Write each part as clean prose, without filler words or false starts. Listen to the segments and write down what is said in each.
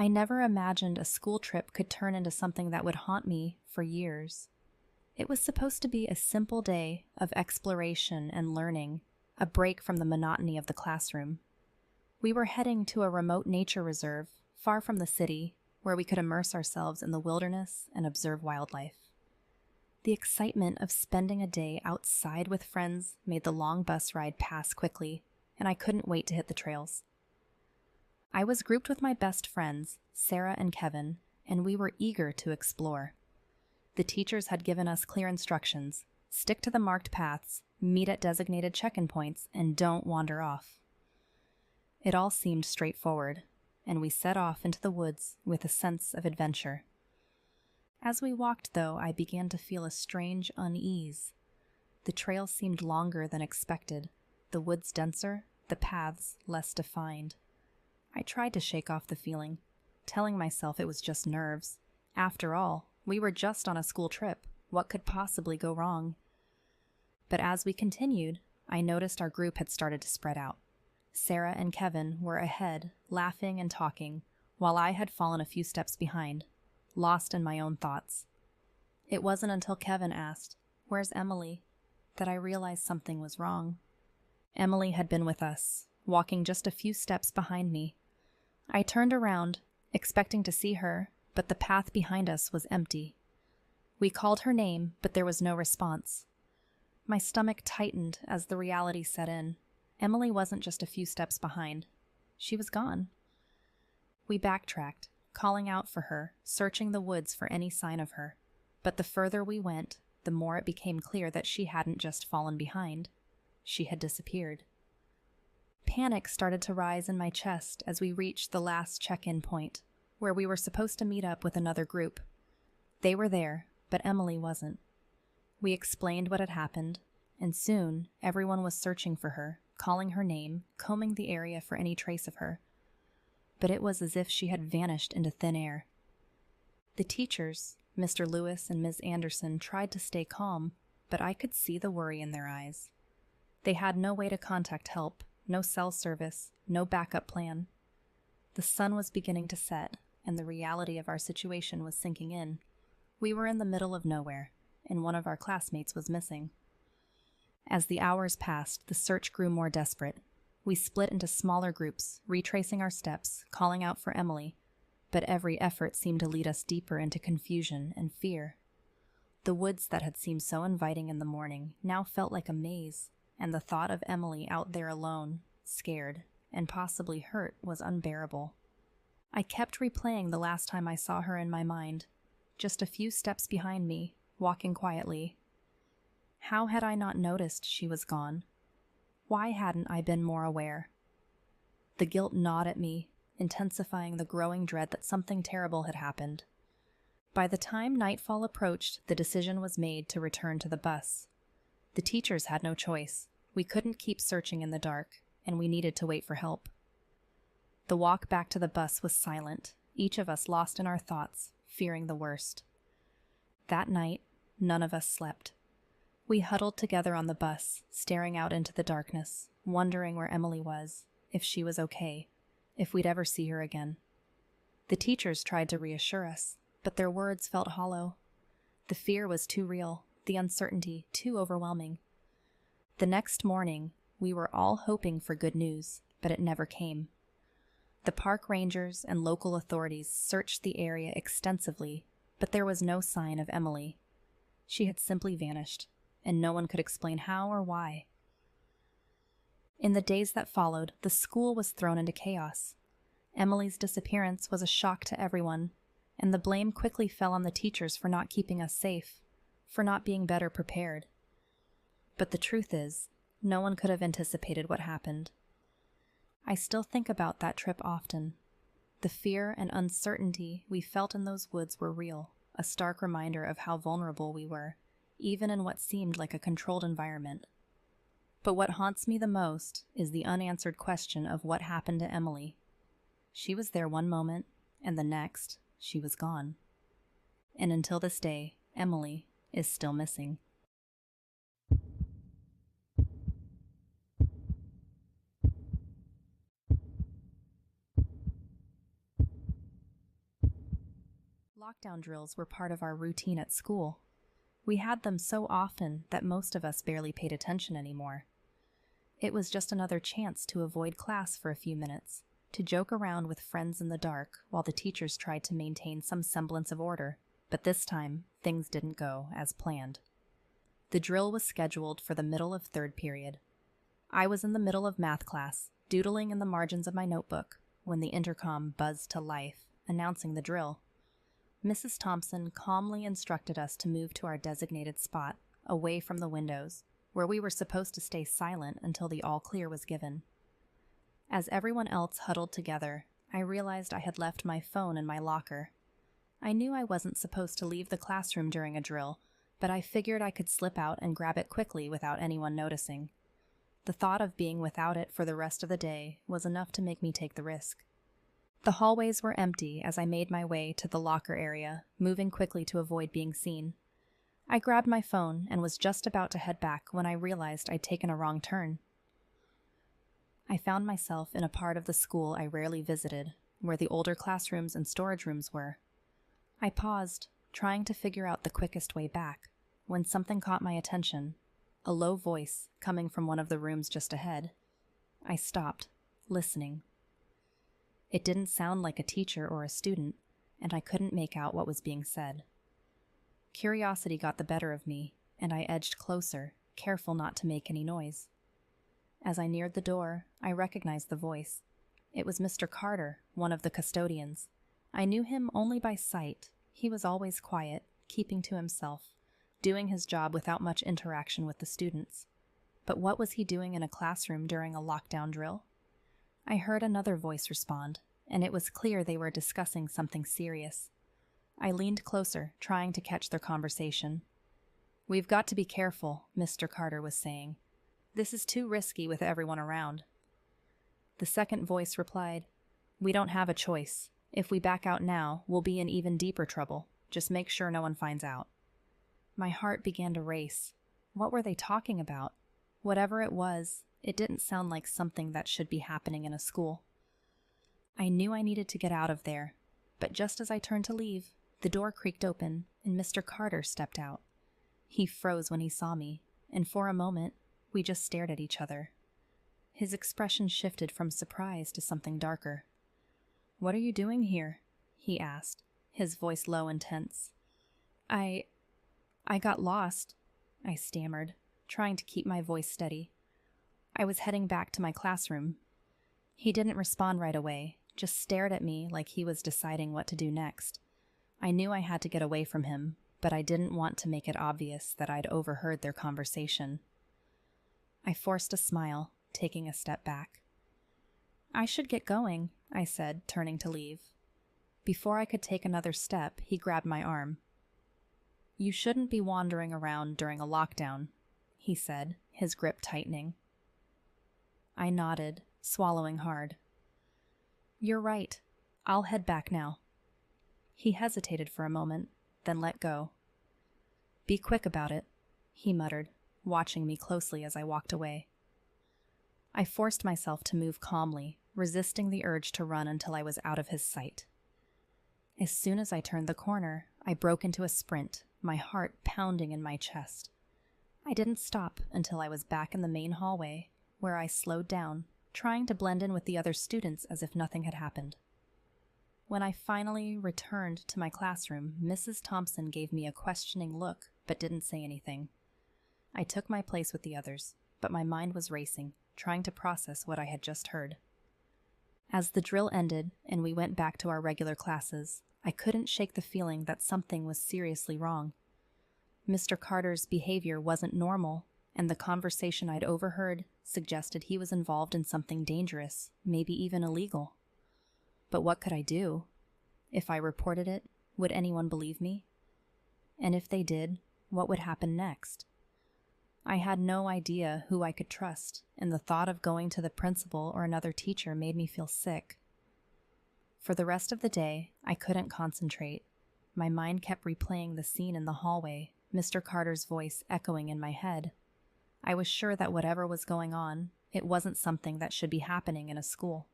I never imagined a school trip could turn into something that would haunt me for years. It was supposed to be a simple day of exploration and learning, a break from the monotony of the classroom. We were heading to a remote nature reserve, far from the city, where we could immerse ourselves in the wilderness and observe wildlife. The excitement of spending a day outside with friends made the long bus ride pass quickly, and I couldn't wait to hit the trails. I was grouped with my best friends, Sarah and Kevin, and we were eager to explore. The teachers had given us clear instructions: stick to the marked paths, meet at designated check-in points, and don't wander off. It all seemed straightforward, and we set off into the woods with a sense of adventure. As we walked, though, I began to feel a strange unease. The trail seemed longer than expected, the woods denser, the paths less defined. I tried to shake off the feeling, telling myself it was just nerves. After all, we were just on a school trip. What could possibly go wrong? But as we continued, I noticed our group had started to spread out. Sarah and Kevin were ahead, laughing and talking, while I had fallen a few steps behind, lost in my own thoughts. It wasn't until Kevin asked, "Where's Emily?" that I realized something was wrong. Emily had been with us, walking just a few steps behind me. I turned around, expecting to see her, but the path behind us was empty. We called her name, but there was no response. My stomach tightened as the reality set in. Emily wasn't just a few steps behind. She was gone. We backtracked, calling out for her, searching the woods for any sign of her. But the further we went, the more it became clear that she hadn't just fallen behind. She had disappeared. Panic started to rise in my chest as we reached the last check-in point, where we were supposed to meet up with another group. They were there, but Emily wasn't. We explained what had happened, and soon everyone was searching for her, calling her name, combing the area for any trace of her. But it was as if she had vanished into thin air. The teachers, Mr. Lewis and Ms. Anderson, tried to stay calm, but I could see the worry in their eyes. They had no way to contact help, no cell service, no backup plan. The sun was beginning to set, and the reality of our situation was sinking in. We were in the middle of nowhere, and one of our classmates was missing. As the hours passed, the search grew more desperate. We split into smaller groups, retracing our steps, calling out for Emily, but every effort seemed to lead us deeper into confusion and fear. The woods that had seemed so inviting in the morning now felt like a maze, and the thought of Emily out there alone, scared, and possibly hurt was unbearable. I kept replaying the last time I saw her in my mind, just a few steps behind me, walking quietly. How had I not noticed she was gone? Why hadn't I been more aware? The guilt gnawed at me, intensifying the growing dread that something terrible had happened. By the time nightfall approached, the decision was made to return to the bus. The teachers had no choice. We couldn't keep searching in the dark, and we needed to wait for help. The walk back to the bus was silent, each of us lost in our thoughts, fearing the worst. That night, none of us slept. We huddled together on the bus, staring out into the darkness, wondering where Emily was, if she was okay, if we'd ever see her again. The teachers tried to reassure us, but their words felt hollow. The fear was too real, the uncertainty too overwhelming. The next morning, we were all hoping for good news, but it never came. The park rangers and local authorities searched the area extensively, but there was no sign of Emily. She had simply vanished, and no one could explain how or why. In the days that followed, the school was thrown into chaos. Emily's disappearance was a shock to everyone, and the blame quickly fell on the teachers for not keeping us safe, for not being better prepared. But the truth is, no one could have anticipated what happened. I still think about that trip often. The fear and uncertainty we felt in those woods were real, a stark reminder of how vulnerable we were, even in what seemed like a controlled environment. But what haunts me the most is the unanswered question of what happened to Emily. She was there one moment, and the next, she was gone. And until this day, Emily is still missing. Lockdown drills were part of our routine at school. We had them so often that most of us barely paid attention anymore. It was just another chance to avoid class for a few minutes, to joke around with friends in the dark while the teachers tried to maintain some semblance of order, but this time, things didn't go as planned. The drill was scheduled for the middle of third period. I was in the middle of math class, doodling in the margins of my notebook, when the intercom buzzed to life, announcing the drill. Mrs. Thompson calmly instructed us to move to our designated spot, away from the windows, where we were supposed to stay silent until the all-clear was given. As everyone else huddled together, I realized I had left my phone in my locker. I knew I wasn't supposed to leave the classroom during a drill, but I figured I could slip out and grab it quickly without anyone noticing. The thought of being without it for the rest of the day was enough to make me take the risk. The hallways were empty as I made my way to the locker area, moving quickly to avoid being seen. I grabbed my phone and was just about to head back when I realized I'd taken a wrong turn. I found myself in a part of the school I rarely visited, where the older classrooms and storage rooms were. I paused, trying to figure out the quickest way back, when something caught my attention, a low voice coming from one of the rooms just ahead. I stopped, listening. It didn't sound like a teacher or a student, and I couldn't make out what was being said. Curiosity got the better of me, and I edged closer, careful not to make any noise. As I neared the door, I recognized the voice. It was Mr. Carter, one of the custodians. I knew him only by sight. He was always quiet, keeping to himself, doing his job without much interaction with the students. But what was he doing in a classroom during a lockdown drill? I heard another voice respond, and it was clear they were discussing something serious. I leaned closer, trying to catch their conversation. "We've got to be careful," Mr. Carter was saying. "This is too risky with everyone around." The second voice replied, "We don't have a choice. If we back out now, we'll be in even deeper trouble. Just make sure no one finds out." My heart began to race. What were they talking about? Whatever it was, it didn't sound like something that should be happening in a school. I knew I needed to get out of there, but just as I turned to leave, the door creaked open and Mr. Carter stepped out. He froze when he saw me, and for a moment, we just stared at each other. His expression shifted from surprise to something darker. "What are you doing here?" he asked, his voice low and tense. I got lost," I stammered, trying to keep my voice steady. "I was heading back to my classroom." He didn't respond right away, just stared at me like he was deciding what to do next. I knew I had to get away from him, but I didn't want to make it obvious that I'd overheard their conversation. I forced a smile, taking a step back. "I should get going," I said, turning to leave. Before I could take another step, he grabbed my arm. "You shouldn't be wandering around during a lockdown," he said, his grip tightening. I nodded, swallowing hard. "You're right. I'll head back now." He hesitated for a moment, then let go. "Be quick about it," he muttered, watching me closely as I walked away. I forced myself to move calmly, resisting the urge to run until I was out of his sight. As soon as I turned the corner, I broke into a sprint, my heart pounding in my chest. I didn't stop until I was back in the main hallway, where I slowed down, trying to blend in with the other students as if nothing had happened. When I finally returned to my classroom, Mrs. Thompson gave me a questioning look, but didn't say anything. I took my place with the others, but my mind was racing, trying to process what I had just heard. As the drill ended and we went back to our regular classes, I couldn't shake the feeling that something was seriously wrong. Mr. Carter's behavior wasn't normal, and the conversation I'd overheard suggested he was involved in something dangerous, maybe even illegal. But what could I do? If I reported it, would anyone believe me? And if they did, what would happen next? I had no idea who I could trust, and the thought of going to the principal or another teacher made me feel sick. For the rest of the day, I couldn't concentrate. My mind kept replaying the scene in the hallway, Mr. Carter's voice echoing in my head. I was sure that whatever was going on, it wasn't something that should be happening in a school.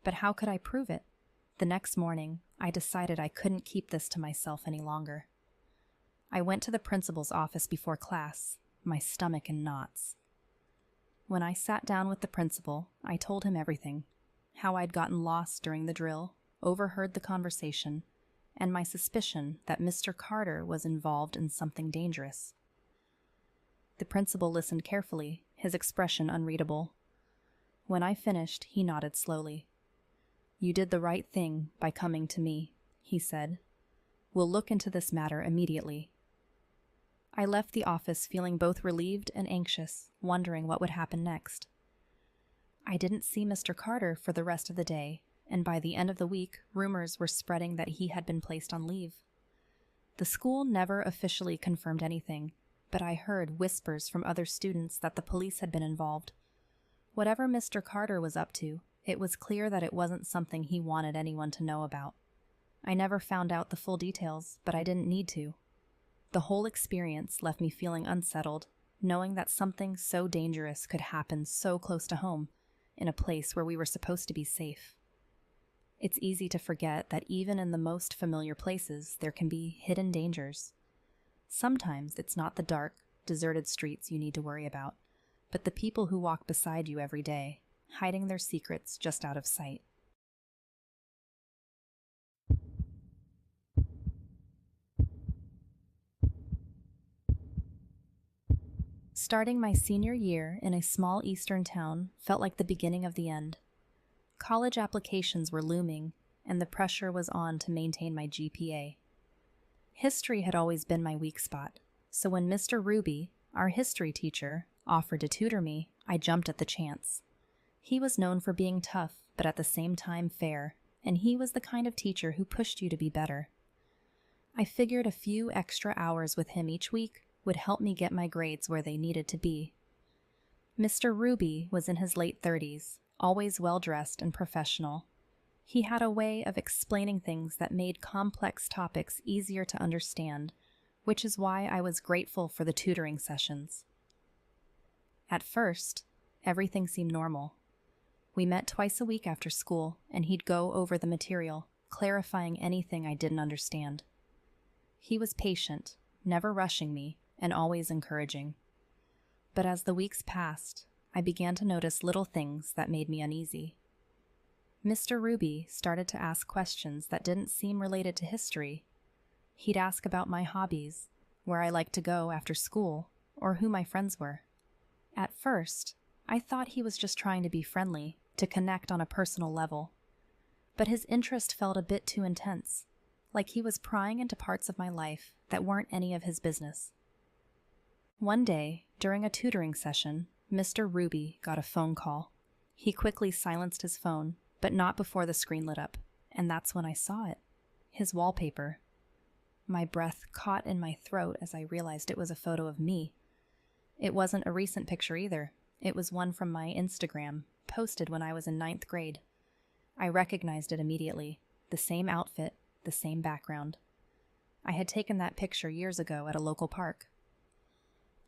But how could I prove it? The next morning, I decided I couldn't keep this to myself any longer. I went to the principal's office before class, my stomach in knots. When I sat down with the principal, I told him everything, how I'd gotten lost during the drill, overheard the conversation, and my suspicion that Mr. Carter was involved in something dangerous. The principal listened carefully, his expression unreadable. When I finished, he nodded slowly. "You did the right thing by coming to me," he said. "We'll look into this matter immediately." I left the office feeling both relieved and anxious, wondering what would happen next. I didn't see Mr. Carter for the rest of the day, and by the end of the week, rumors were spreading that he had been placed on leave. The school never officially confirmed anything, but I heard whispers from other students that the police had been involved. Whatever Mr. Carter was up to, it was clear that it wasn't something he wanted anyone to know about. I never found out the full details, but I didn't need to. The whole experience left me feeling unsettled, knowing that something so dangerous could happen so close to home, in a place where we were supposed to be safe. It's easy to forget that even in the most familiar places, there can be hidden dangers. Sometimes it's not the dark, deserted streets you need to worry about, but the people who walk beside you every day, hiding their secrets just out of sight. Starting my senior year in a small eastern town felt like the beginning of the end. College applications were looming, and the pressure was on to maintain my GPA. History had always been my weak spot, so when Mr. Ruby, our history teacher, offered to tutor me, I jumped at the chance. He was known for being tough, but at the same time fair, and he was the kind of teacher who pushed you to be better. I figured a few extra hours with him each week would help me get my grades where they needed to be. Mr. Ruby was in his late 30s, always well-dressed and professional. He had a way of explaining things that made complex topics easier to understand, which is why I was grateful for the tutoring sessions. At first, everything seemed normal. We met twice a week after school, and he'd go over the material, clarifying anything I didn't understand. He was patient, never rushing me, and always encouraging. But as the weeks passed, I began to notice little things that made me uneasy. Mr. Ruby started to ask questions that didn't seem related to history. He'd ask about my hobbies, where I liked to go after school, or who my friends were. At first, I thought he was just trying to be friendly, to connect on a personal level. But his interest felt a bit too intense, like he was prying into parts of my life that weren't any of his business. One day, during a tutoring session, Mr. Ruby got a phone call. He quickly silenced his phone, but not before the screen lit up, and that's when I saw it. His wallpaper. My breath caught in my throat as I realized it was a photo of me. It wasn't a recent picture either. It was one from my Instagram, posted when I was in 9th grade. I recognized it immediately. The same outfit, the same background. I had taken that picture years ago at a local park.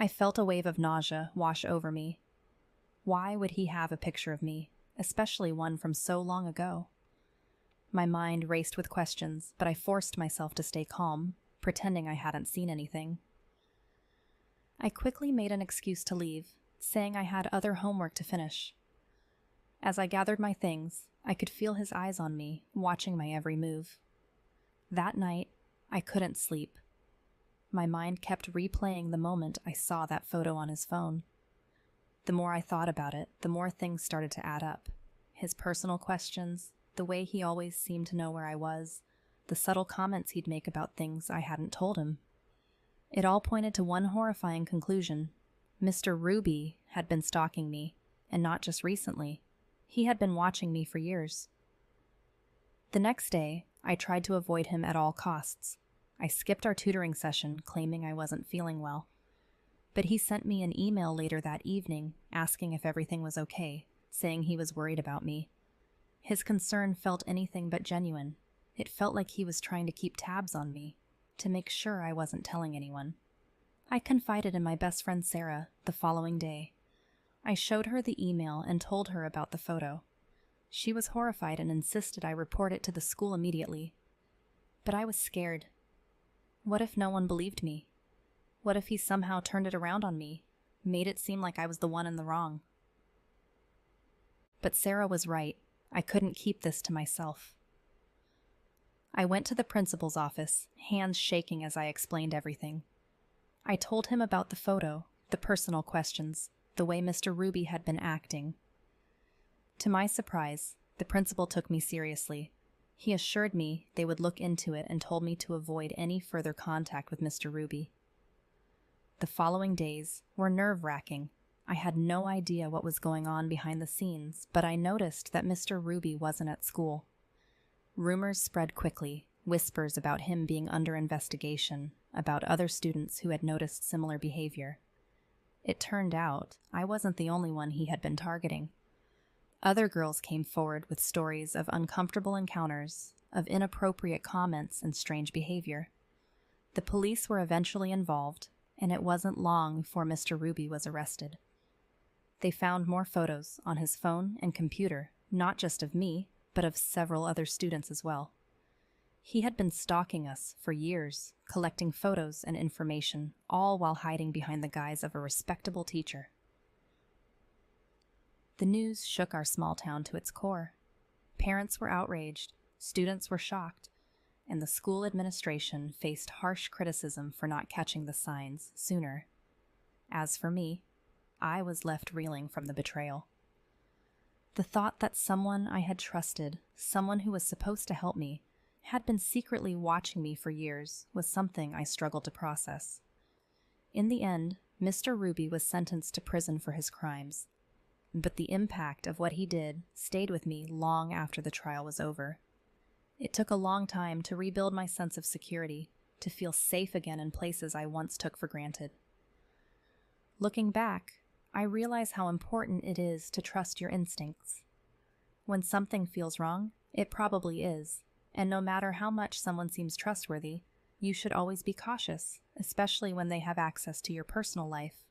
I felt a wave of nausea wash over me. Why would he have a picture of me, especially one from so long ago? My mind raced with questions, but I forced myself to stay calm, pretending I hadn't seen anything. I quickly made an excuse to leave, saying I had other homework to finish. As I gathered my things, I could feel his eyes on me, watching my every move. That night, I couldn't sleep. My mind kept replaying the moment I saw that photo on his phone. The more I thought about it, the more things started to add up. His personal questions, the way he always seemed to know where I was, the subtle comments he'd make about things I hadn't told him. It all pointed to one horrifying conclusion. Mr. Ruby had been stalking me, and not just recently. He had been watching me for years. The next day, I tried to avoid him at all costs. I skipped our tutoring session, claiming I wasn't feeling well. But he sent me an email later that evening, asking if everything was okay, saying he was worried about me. His concern felt anything but genuine. It felt like he was trying to keep tabs on me, to make sure I wasn't telling anyone. I confided in my best friend Sarah the following day. I showed her the email and told her about the photo. She was horrified and insisted I report it to the school immediately. But I was scared. What if no one believed me? What if he somehow turned it around on me, made it seem like I was the one in the wrong? But Sarah was right. I couldn't keep this to myself. I went to the principal's office, hands shaking as I explained everything. I told him about the photo, the personal questions, the way Mr. Ruby had been acting. To my surprise, the principal took me seriously. He assured me they would look into it and told me to avoid any further contact with Mr. Ruby. The following days were nerve-wracking. I had no idea what was going on behind the scenes, but I noticed that Mr. Ruby wasn't at school. Rumors spread quickly, whispers about him being under investigation, about other students who had noticed similar behavior. It turned out I wasn't the only one he had been targeting. Other girls came forward with stories of uncomfortable encounters, of inappropriate comments and strange behavior. The police were eventually involved, and it wasn't long before Mr. Ruby was arrested. They found more photos on his phone and computer, not just of me, but of several other students as well. He had been stalking us for years, collecting photos and information, all while hiding behind the guise of a respectable teacher. The news shook our small town to its core. Parents were outraged, students were shocked, and the school administration faced harsh criticism for not catching the signs sooner. As for me, I was left reeling from the betrayal. The thought that someone I had trusted, someone who was supposed to help me, had been secretly watching me for years was something I struggled to process. In the end, Mr. Ruby was sentenced to prison for his crimes, but the impact of what he did stayed with me long after the trial was over. It took a long time to rebuild my sense of security, to feel safe again in places I once took for granted. Looking back, I realize how important it is to trust your instincts. When something feels wrong, it probably is, and no matter how much someone seems trustworthy, you should always be cautious, especially when they have access to your personal life.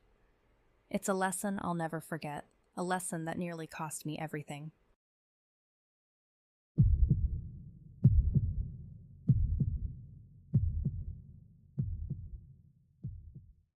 It's a lesson I'll never forget, a lesson that nearly cost me everything.